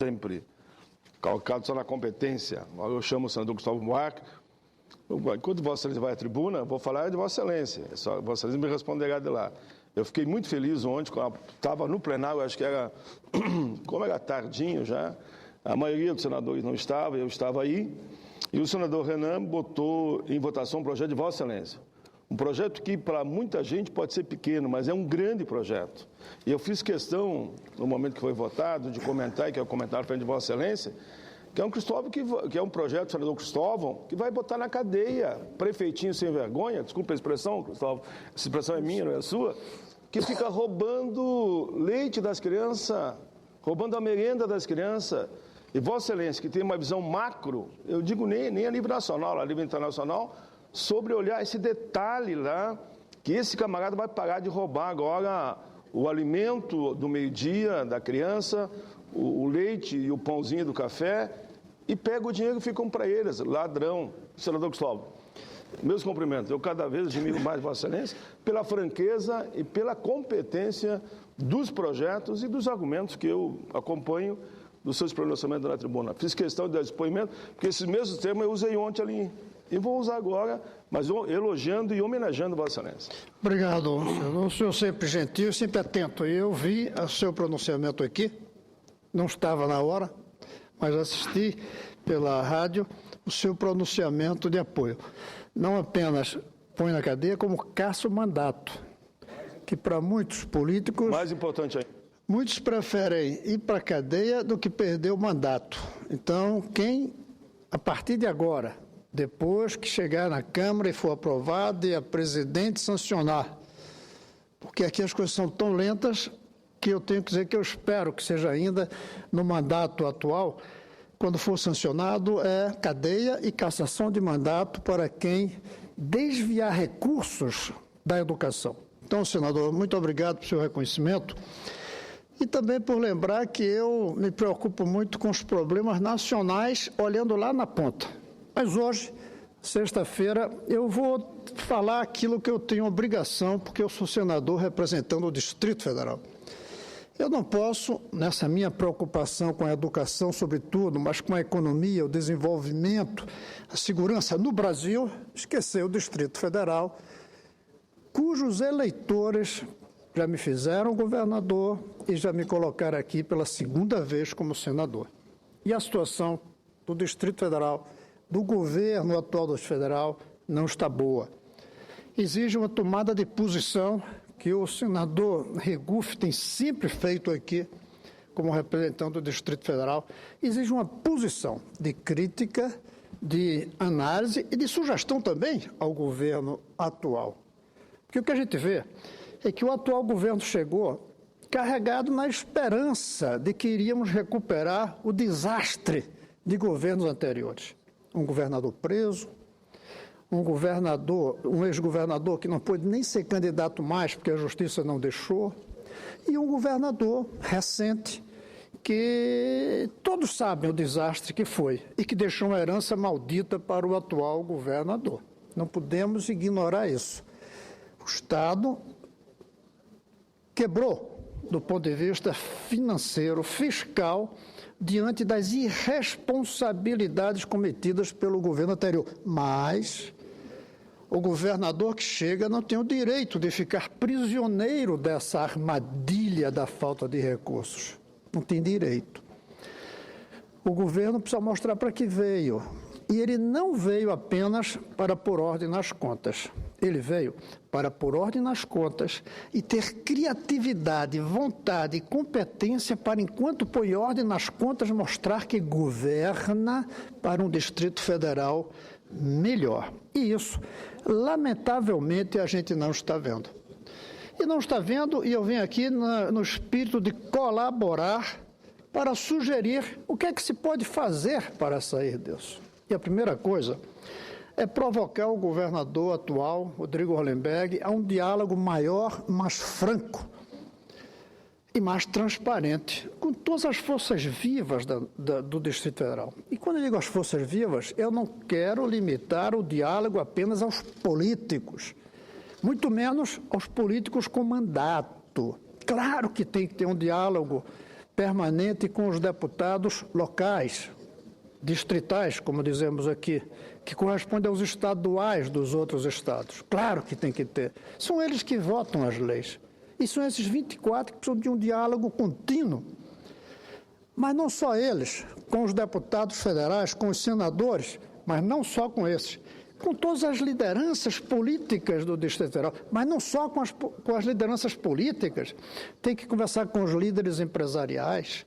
sempre calcado só na competência. Eu chamo o senador Gustavo Buarque. Quando Vossa Excelência vai à tribuna, vou falar de Vossa Excelência. Vossa Excelência me responderá de lá. Eu fiquei muito feliz ontem, quando estava no plenário, acho que era, como era tardinho já, a maioria dos senadores não estava, eu estava aí, e o senador Renan botou em votação um projeto de Vossa Excelência. Um projeto que, para muita gente, pode ser pequeno, mas é um grande projeto. E eu fiz questão, no momento que foi votado, de comentar, que é o comentário frente de Vossa Excelência, que é um Cristóvão, que é um projeto do senador Cristóvão, que vai botar na cadeia prefeitinho sem vergonha, desculpa a expressão, Cristóvão, essa expressão é minha, não é sua, que fica roubando leite das crianças, roubando a merenda das crianças. E Vossa Excelência, que tem uma visão macro, eu digo nem a nível nacional, a nível internacional, sobre olhar esse detalhe lá, que esse camarada vai parar de roubar agora o alimento do meio-dia da criança, o leite e o pãozinho do café, e pega o dinheiro e ficam para eles, ladrão. Senador Cristóvão, meus cumprimentos. Eu cada vez admiro mais Vossa Excelência pela franqueza e pela competência dos projetos e dos argumentos que eu acompanho dos seus pronunciamentos na tribuna. Fiz questão de dar depoimento, porque esses mesmos termos eu usei ontem ali. E vou usar agora, mas elogiando e homenageando Vossa Excelência. Obrigado, senador. O senhor sempre gentil, sempre atento. Eu vi o seu pronunciamento aqui, não estava na hora, mas assisti pela rádio o seu pronunciamento de apoio. Não apenas põe na cadeia, como caça o mandato, que para muitos políticos... Mais importante ainda. Muitos preferem ir para a cadeia do que perder o mandato. Então, quem, a partir de agora, depois que chegar na Câmara e for aprovado e a presidente sancionar, porque aqui as coisas são tão lentas que eu tenho que dizer que eu espero que seja ainda no mandato atual, quando for sancionado, é cadeia e cassação de mandato para quem desviar recursos da educação. Então, senador, muito obrigado pelo seu reconhecimento. E também por lembrar que eu me preocupo muito com os problemas nacionais, olhando lá na ponta. Mas hoje, sexta-feira, eu vou falar aquilo que eu tenho obrigação, porque eu sou senador representando o Distrito Federal. Eu não posso, nessa minha preocupação com a educação, sobretudo, mas com a economia, o desenvolvimento, a segurança no Brasil, esquecer o Distrito Federal, cujos eleitores já me fizeram governador e já me colocaram aqui pela segunda vez como senador. E a situação do Distrito Federal, do governo atual do Federal, não está boa. Exige uma tomada de posição que o senador Regufe tem sempre feito aqui, como representante do Distrito Federal. Exige uma posição de crítica, de análise e de sugestão também ao governo atual. Porque o que a gente vê é que o atual governo chegou carregado na esperança de que iríamos recuperar o desastre de governos anteriores. Um governador preso, um ex-governador que não pôde nem ser candidato mais porque a justiça não deixou, e um governador recente que todos sabem o desastre que foi e que deixou uma herança maldita para o atual governador. Não podemos ignorar isso. O Estado quebrou do ponto de vista financeiro, fiscal, diante das irresponsabilidades cometidas pelo governo anterior. Mas o governador que chega não tem o direito de ficar prisioneiro dessa armadilha da falta de recursos. Não tem direito. O governo precisa mostrar para que veio. E ele não veio apenas para pôr ordem nas contas. Ele veio para pôr ordem nas contas e ter criatividade, vontade e competência para, enquanto põe ordem nas contas, mostrar que governa para um Distrito Federal melhor. E isso, lamentavelmente, a gente não está vendo. E não está vendo, e eu venho aqui no espírito de colaborar para sugerir o que é que se pode fazer para sair disso. E a primeira coisa é provocar o governador atual, Rodrigo Hollenberg, a um diálogo maior, mais franco e mais transparente com todas as forças vivas do Distrito Federal. E quando eu digo as forças vivas, eu não quero limitar o diálogo apenas aos políticos, muito menos aos políticos com mandato. Claro que tem que ter um diálogo permanente com os deputados locais, distritais, como dizemos aqui, que corresponde aos estaduais dos outros estados. Claro que tem que ter. São eles que votam as leis. E são esses 24 que precisam de um diálogo contínuo. Mas não só eles, com os deputados federais, com os senadores, mas não só com esses, com todas as lideranças políticas do Distrito Federal, mas não só com as lideranças políticas. Tem que conversar com os líderes empresariais,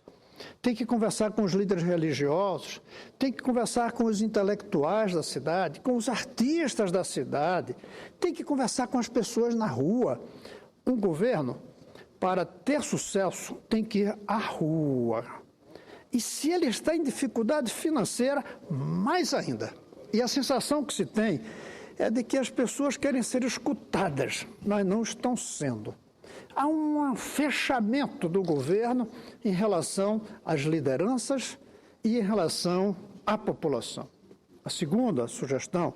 tem que conversar com os líderes religiosos, tem que conversar com os intelectuais da cidade, com os artistas da cidade, tem que conversar com as pessoas na rua. Um governo, para ter sucesso, tem que ir à rua. E se ele está em dificuldade financeira, mais ainda. E a sensação que se tem é de que as pessoas querem ser escutadas, mas não estão sendo. Há um fechamento do governo em relação às lideranças e em relação à população. A segunda sugestão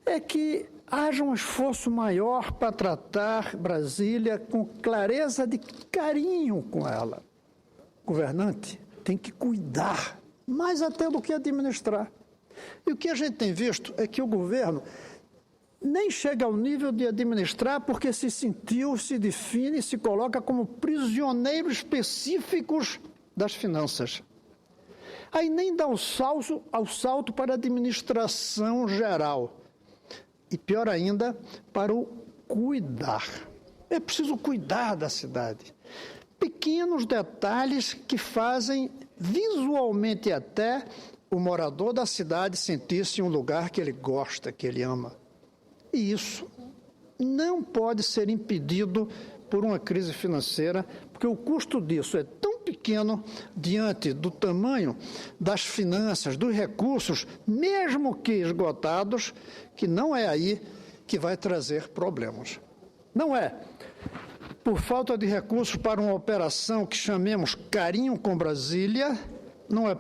é que haja um esforço maior para tratar Brasília com clareza de carinho com ela. O governante tem que cuidar, mais até do que administrar. E o que a gente tem visto é que o governo nem chega ao nível de administrar porque se sentiu, se define, se coloca como prisioneiro específicos das finanças. Aí nem dá o salto para a administração geral. E pior ainda, para o cuidar. É preciso cuidar da cidade. Pequenos detalhes que fazem visualmente até o morador da cidade sentir-se em um lugar que ele gosta, que ele ama. E isso não pode ser impedido por uma crise financeira, porque o custo disso é tão pequeno diante do tamanho das finanças, dos recursos, mesmo que esgotados, que não é aí que vai trazer problemas. Não é por falta de recursos para uma operação que chamemos Carinho com Brasília, não é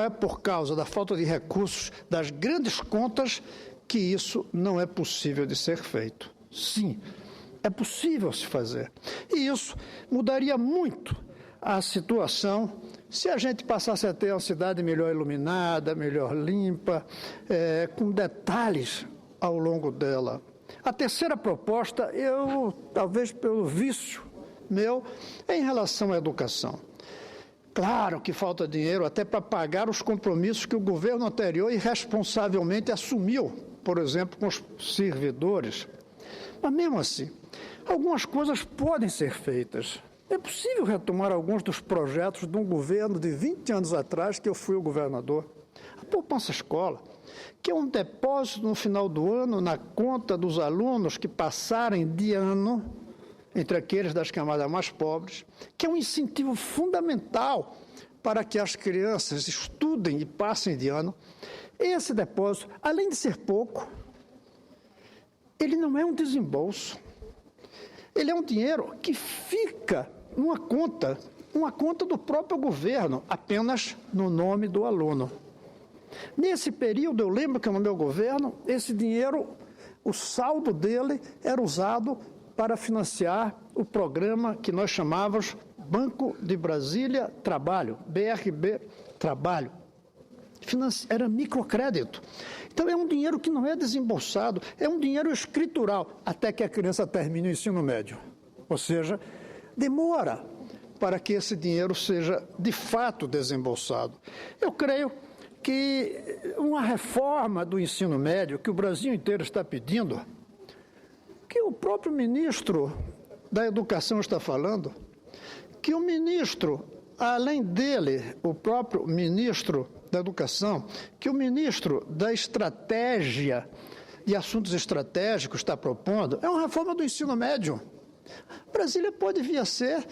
por causa da falta de recursos das grandes contas que isso não é possível de ser feito. Sim, é possível se fazer. E isso mudaria muito a situação se a gente passasse a ter uma cidade melhor iluminada, melhor limpa, com detalhes ao longo dela. A terceira proposta, talvez pelo vício meu, é em relação à educação. Claro que falta dinheiro até para pagar os compromissos que o governo anterior irresponsavelmente assumiu, por exemplo, com os servidores. Mas mesmo assim, algumas coisas podem ser feitas. É possível retomar alguns dos projetos de um governo de 20 anos atrás, que eu fui o governador. A poupança escola, que é um depósito no final do ano na conta dos alunos que passarem de ano, entre aqueles das camadas mais pobres, que é um incentivo fundamental para que as crianças estudem e passem de ano. Esse depósito, além de ser pouco, ele não é um desembolso. Ele é um dinheiro que fica numa conta do próprio governo, apenas no nome do aluno. Nesse período, eu lembro que no meu governo, esse dinheiro, o saldo dele era usado para financiar o programa que nós chamávamos Banco de Brasília Trabalho, BRB Trabalho. Era microcrédito. Então, é um dinheiro que não é desembolsado, é um dinheiro escritural, até que a criança termine o ensino médio. Ou seja, demora para que esse dinheiro seja, de fato, desembolsado. Eu creio que uma reforma do ensino médio, que o Brasil inteiro está pedindo, que o próprio ministro da Educação está falando, que o ministro, além dele, o próprio ministro da Educação, que o ministro da Estratégia e Assuntos Estratégicos está propondo, é uma reforma do ensino médio. Brasília pode vir a ser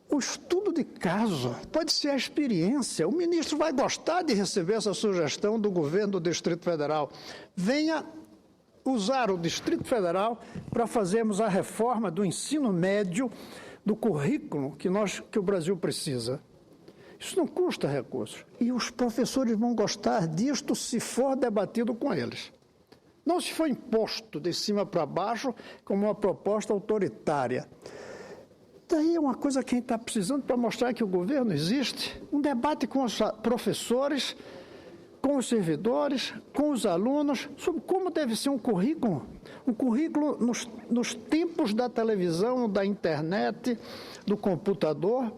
o estudo de caso, pode ser a experiência. O ministro vai gostar de receber essa sugestão do governo do Distrito Federal. Venha usar o Distrito Federal para fazermos a reforma do ensino médio, do currículo que o Brasil precisa. Isso não custa recursos. E os professores vão gostar disto se for debatido com eles. Não se for imposto de cima para baixo como uma proposta autoritária. daí é uma coisa que a gente está precisando para mostrar que o governo existe. Um debate com os professores, com os servidores, com os alunos, sobre como deve ser um currículo. Um currículo nos tempos da televisão, da internet, do computador.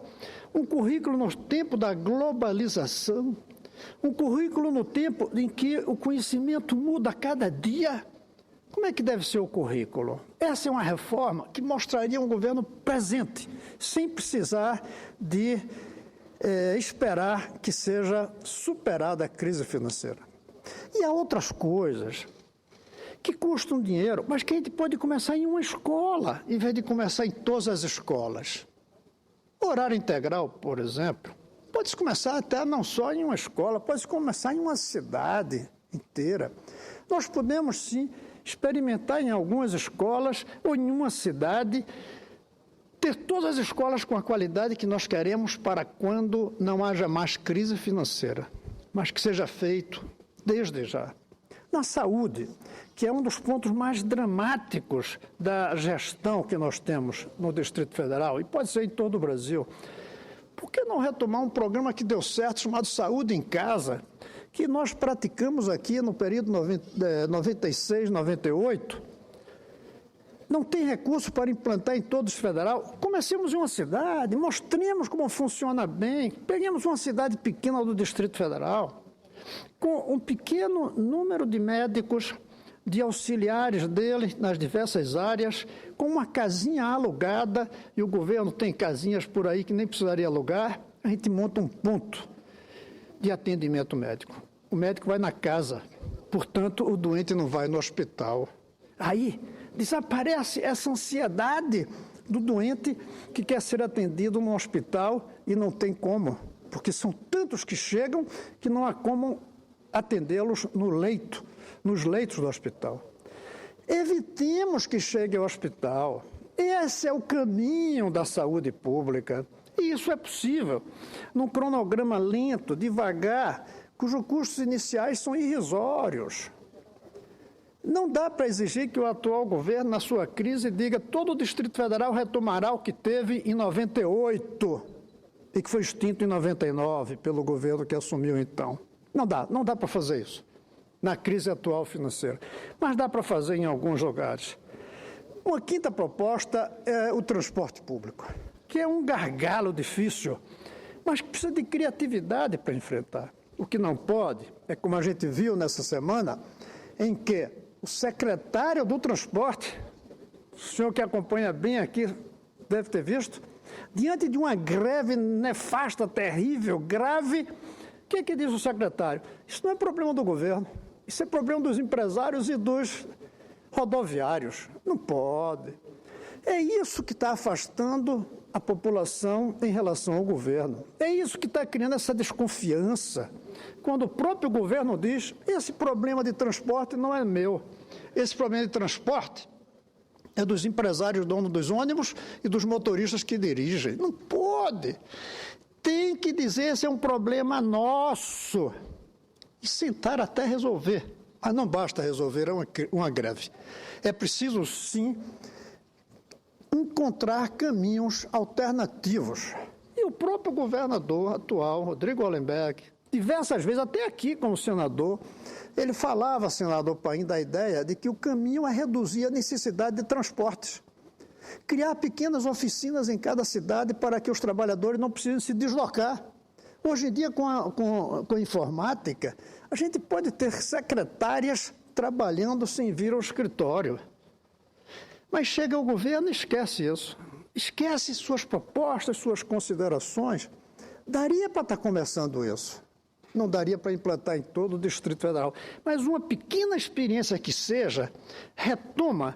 Um currículo no tempo da globalização. Um currículo no tempo em que o conhecimento muda a cada dia. Como é que deve ser o currículo? Essa é uma reforma que mostraria um governo presente, sem precisar de esperar que seja superada a crise financeira. E há outras coisas que custam dinheiro, mas que a gente pode começar em uma escola, em vez de começar em todas as escolas. Horário integral, por exemplo, pode-se começar até não só em uma escola, pode-se começar em uma cidade inteira. Nós podemos, sim, experimentar em algumas escolas ou em uma cidade, ter todas as escolas com a qualidade que nós queremos para quando não haja mais crise financeira, mas que seja feito desde já. Na saúde, que é um dos pontos mais dramáticos da gestão que nós temos no Distrito Federal, e pode ser em todo o Brasil, por que não retomar um programa que deu certo, chamado Saúde em Casa, que nós praticamos aqui no período 96, 98, não tem recurso para implantar em todo o federal. Comecemos em uma cidade, mostremos como funciona bem, peguemos uma cidade pequena do Distrito Federal, com um pequeno número de médicos, de auxiliares dele nas diversas áreas, com uma casinha alugada, e o governo tem casinhas por aí que nem precisaria alugar, a gente monta um ponto de atendimento médico. O médico vai na casa, portanto, o doente não vai no hospital. Aí desaparece essa ansiedade do doente que quer ser atendido no hospital e não tem como, porque são tantos que chegam que não há como atendê-los nos leitos do hospital. Evitemos que chegue ao hospital. Esse é o caminho da saúde pública. E isso é possível, num cronograma lento, devagar, cujos custos iniciais são irrisórios. Não dá para exigir que o atual governo, na sua crise, diga que todo o Distrito Federal retomará o que teve em 98 e que foi extinto em 99 pelo governo que assumiu então. Não dá para fazer isso na crise atual financeira, mas dá para fazer em alguns lugares. Uma quinta proposta é o transporte público, que é um gargalo difícil, mas que precisa de criatividade para enfrentar. O que não pode é, como a gente viu nessa semana, em que o secretário do transporte, o senhor que acompanha bem aqui deve ter visto, diante de uma greve nefasta, terrível, grave, o que diz o secretário? Isso não é problema do governo, isso é problema dos empresários e dos rodoviários. Não pode. É isso que está afastando a população em relação ao governo. É isso que está criando essa desconfiança. Quando o próprio governo diz, esse problema de transporte não é meu. Esse problema de transporte é dos empresários donos dos ônibus e dos motoristas que dirigem. Não pode. Tem que dizer, esse é um problema nosso. E sentar até resolver. Mas não basta resolver uma greve. É preciso, sim, encontrar caminhos alternativos. E o próprio governador atual, Rodrigo Hollenberg, diversas vezes, até aqui como senador, ele falava, senador Paim, da ideia de que o caminho é reduzir a necessidade de transportes. Criar pequenas oficinas em cada cidade para que os trabalhadores não precisem se deslocar. Hoje em dia, com a informática, a gente pode ter secretárias trabalhando sem vir ao escritório. Mas chega o governo e esquece isso. Esquece suas propostas, suas considerações. Daria para estar começando isso. Não daria para implantar em todo o Distrito Federal. Mas uma pequena experiência que seja, retoma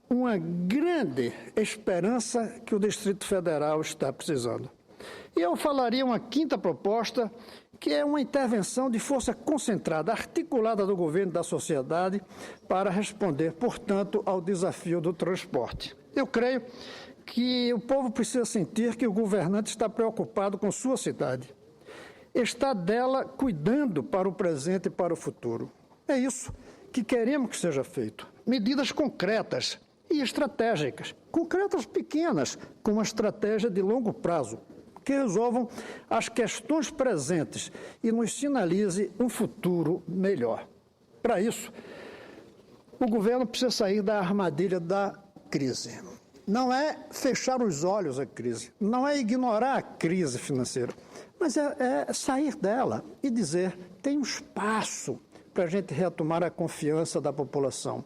uma grande esperança que o Distrito Federal está precisando. E eu falaria uma quinta proposta, que é uma intervenção de força concentrada, articulada do governo e da sociedade para responder, portanto, ao desafio do transporte. Eu creio que o povo precisa sentir que o governante está preocupado com sua cidade, está dela cuidando para o presente e para o futuro. É isso que queremos que seja feito. Medidas concretas e estratégicas, concretas pequenas, com uma estratégia de longo prazo, que resolvam as questões presentes e nos sinalize um futuro melhor. Para isso, o governo precisa sair da armadilha da crise. Não é fechar os olhos à crise, não é ignorar a crise financeira, mas é sair dela e dizer, tem um espaço para a gente retomar a confiança da população.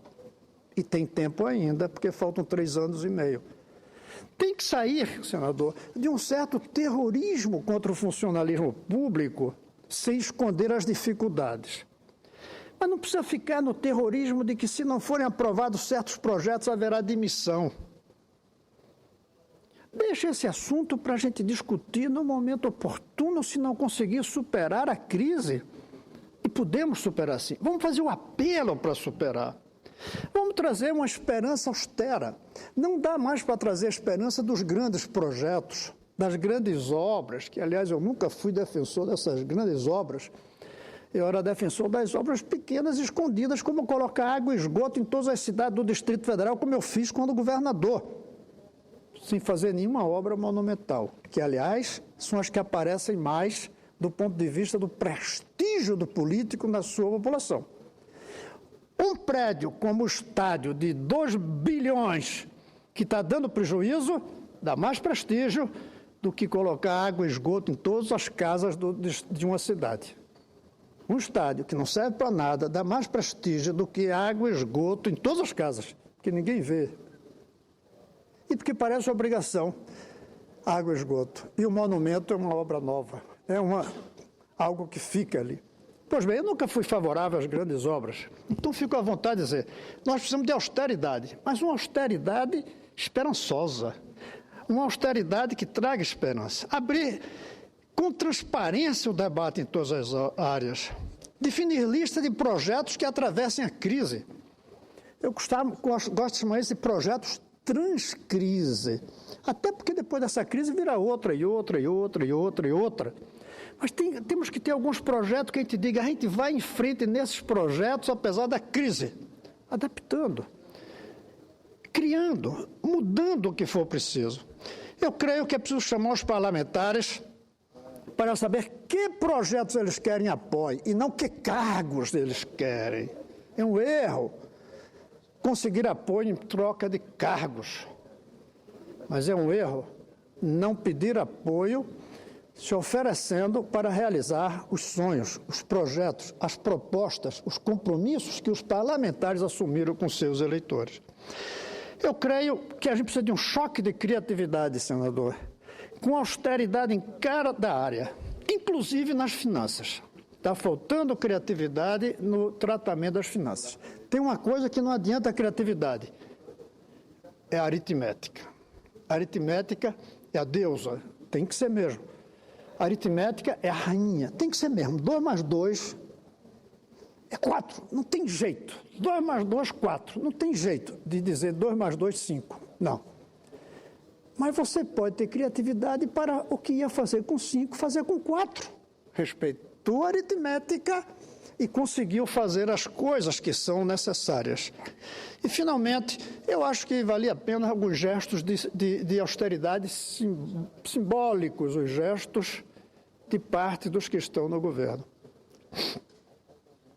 E tem tempo ainda, porque faltam 3 anos e meio. Tem que sair, senador, de um certo terrorismo contra o funcionalismo público, sem esconder as dificuldades. Mas não precisa ficar no terrorismo de que, se não forem aprovados certos projetos, haverá demissão. Deixa esse assunto para a gente discutir no momento oportuno, se não conseguir superar a crise. E podemos superar sim. Vamos fazer um apelo para superar. Vamos trazer uma esperança austera. Não dá mais para trazer a esperança dos grandes projetos, das grandes obras, que, aliás, eu nunca fui defensor dessas grandes obras. Eu era defensor das obras pequenas, escondidas, como colocar água e esgoto em todas as cidades do Distrito Federal, como eu fiz quando governador, sem fazer nenhuma obra monumental, que, aliás, são as que aparecem mais do ponto de vista do prestígio do político na sua população. Um prédio como o estádio de 2 bilhões, que está dando prejuízo, dá mais prestígio do que colocar água e esgoto em todas as casas de uma cidade. Um estádio que não serve para nada dá mais prestígio do que água e esgoto em todas as casas, que ninguém vê. E porque parece obrigação, água e esgoto. E o monumento é uma obra nova, é algo que fica ali. Pois bem, eu nunca fui favorável às grandes obras, então fico à vontade de dizer, nós precisamos de austeridade, mas uma austeridade esperançosa, uma austeridade que traga esperança. Abrir com transparência o debate em todas as áreas, definir lista de projetos que atravessem a crise. Eu gosto de chamar isso de projetos transcrise, até porque depois dessa crise virá outra e outra e outra e outra e outra. Mas temos que ter alguns projetos que a gente diga, a gente vai em frente nesses projetos, apesar da crise, adaptando, criando, mudando o que for preciso. Eu creio que é preciso chamar os parlamentares para saber que projetos eles querem apoio e não que cargos eles querem. É um erro conseguir apoio em troca de cargos, mas é um erro não pedir apoio se oferecendo para realizar os sonhos, os projetos, as propostas, os compromissos que os parlamentares assumiram com seus eleitores. Eu creio que a gente precisa de um choque de criatividade, senador, com austeridade em cada área, inclusive nas finanças. Está faltando criatividade no tratamento das finanças. Tem uma coisa que não adianta a criatividade, é a aritmética. A aritmética é a deusa, tem que ser mesmo. A aritmética é a rainha, tem que ser mesmo. 2 mais 2 é 4, não tem jeito. 2 mais 2, 4, não tem jeito de dizer 2 mais 2, 5, não. Mas você pode ter criatividade para o que ia fazer com 5, fazer com 4. Respeitou a aritmética e conseguiu fazer as coisas que são necessárias. E, finalmente, eu acho que valia a pena alguns gestos de austeridade simbólicos, os gestos de parte dos que estão no governo.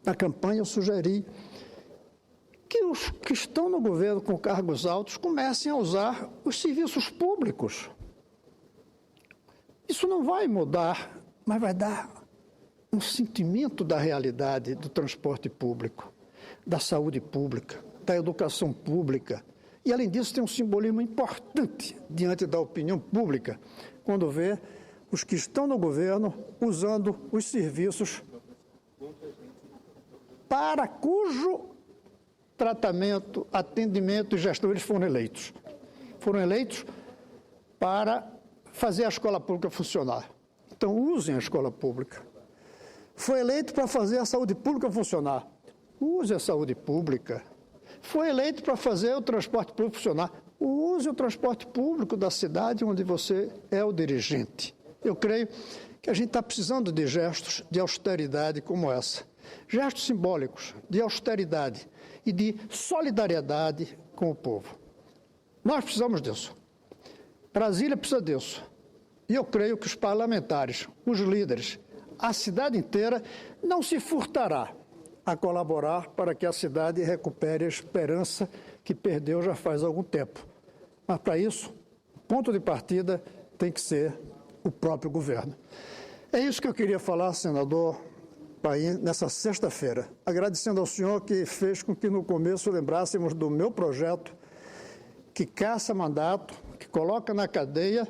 Na campanha, eu sugeri que os que estão no governo com cargos altos comecem a usar os serviços públicos. Isso não vai mudar, mas vai dar um sentimento da realidade do transporte público, da saúde pública, da educação pública. E, além disso, tem um simbolismo importante diante da opinião pública, quando vê os que estão no governo usando os serviços para cujo tratamento, atendimento e gestão eles foram eleitos. Foram eleitos para fazer a escola pública funcionar. Então, usem a escola pública. Foi eleito para fazer a saúde pública funcionar. Use a saúde pública. Foi eleito para fazer o transporte público funcionar. Use o transporte público da cidade onde você é o dirigente. Eu creio que a gente está precisando de gestos de austeridade como essa. Gestos simbólicos de austeridade e de solidariedade com o povo. Nós precisamos disso. Brasília precisa disso. E eu creio que os parlamentares, os líderes, a cidade inteira não se furtará a colaborar para que a cidade recupere a esperança que perdeu já faz algum tempo. Mas, para isso, o ponto de partida tem que ser o próprio governo. É isso que eu queria falar, senador Paim, nessa sexta-feira, agradecendo ao senhor que fez com que no começo lembrássemos do meu projeto que caça mandato, que coloca na cadeia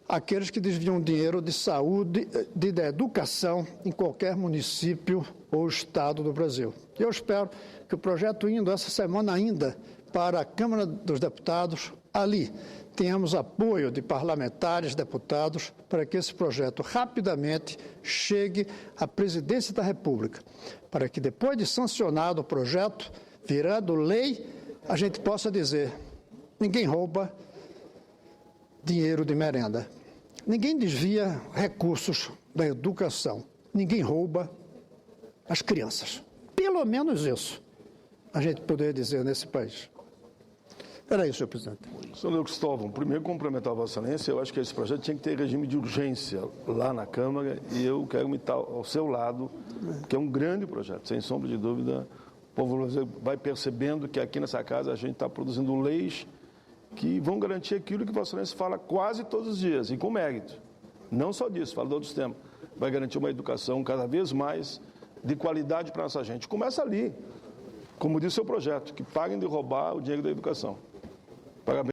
aqueles que desviam dinheiro de saúde, de educação em qualquer município ou estado do Brasil. Eu espero que o projeto indo essa semana ainda para a Câmara dos Deputados, ali tenhamos apoio de parlamentares, deputados, para que esse projeto rapidamente chegue à Presidência da República, para que depois de sancionado o projeto, virando lei, a gente possa dizer: ninguém rouba dinheiro de merenda. Ninguém desvia recursos da educação. Ninguém rouba as crianças. Pelo menos isso a gente poderia dizer nesse país. Era isso, senhor presidente. Senador Cristóvão, primeiro cumprimentar a Vossa Excelência. Eu acho que esse projeto tinha que ter regime de urgência lá na Câmara e eu quero me estar ao seu lado, que é um grande projeto, sem sombra de dúvida. O povo brasileiro vai percebendo que aqui nessa casa a gente está produzindo leis que vão garantir aquilo que Vossa Excelência fala quase todos os dias, e com mérito. Não só disso, fala de outros temas. Vai garantir uma educação cada vez mais de qualidade para a nossa gente. Começa ali, como diz o seu projeto, que parem de roubar o dinheiro da educação. Parabéns.